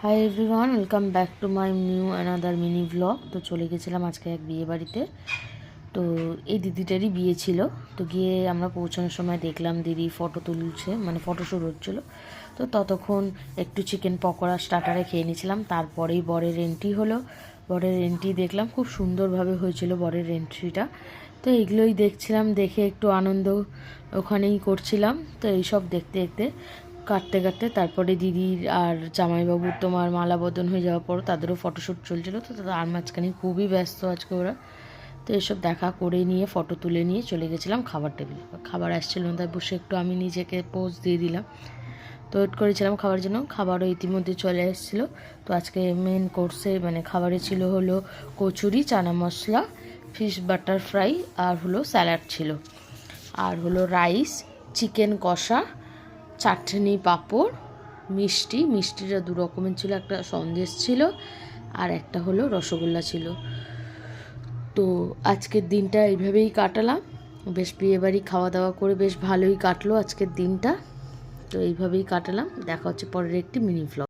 Hi everyone, welcome back to my new another mini blog. তো চলে গেছিলাম আজকে এক বিয়ে বাড়িতে। তো এই দিদিটারই বিয়ে ছিল। তো গিয়ে আমরা পৌঁছানোর সময় দেখলাম দিদি ফটো তুলছে, মানে ফটোশ্যুট হচ্ছিলো। তো ততক্ষণ একটু চিকেন পকোড়া স্টার্টারে খেয়ে নিয়েছিলাম। তারপরেই বরের এন্ট্রি হলো। বরের এন্ট্রি দেখলাম, খুব সুন্দরভাবে হয়েছিল বরের এন্ট্রিটা। তো এগুলোই দেখছিলাম, দেখে একটু আনন্দ ওখানেই করছিলাম। তো এইসব দেখতে দেখতে কাটতে কাটতে তারপরে দিদির আর জামাইবাবুর তোমার মালা বদন হয়ে যাওয়ার পর তাদেরও ফটোশ্যুট চলছিলো। তো তার মাঝখানে খুবই ব্যস্ত আজকে ওরা। তো এসব দেখা করে নিয়ে ফটো তুলে নিয়ে চলে গেছিলাম খাবার টেবিলে। খাবার আসছিলো তাই বসে একটু আমি নিজেকে পোজ দিয়ে দিলাম। তো ওয়েট করেছিলাম খাবার জন্য। খাবারও ইতিমধ্যে চলে এসেছিলো। তো আজকে মেন কোর্সে মানে খাবারে ছিল হলো kachori, chana masala, fish butter fry, আর হলো স্যালাড ছিল, আর হলো রাইস, চিকেন কষা, চাটনি, পাঁপড়, মিষ্টিটা দু রকমের ছিল, একটা সন্দেশ ছিল আর একটা হলো রসগোল্লা ছিল। তো আজকের দিনটা এইভাবেই কাটালাম। বেশ বিয়েবাড়ি খাওয়া দাওয়া করে বেশ ভালোই কাটলো আজকের দিনটা। তো এইভাবেই কাটালাম। দেখা হচ্ছে পরের একটি মিনি ভ্লগ।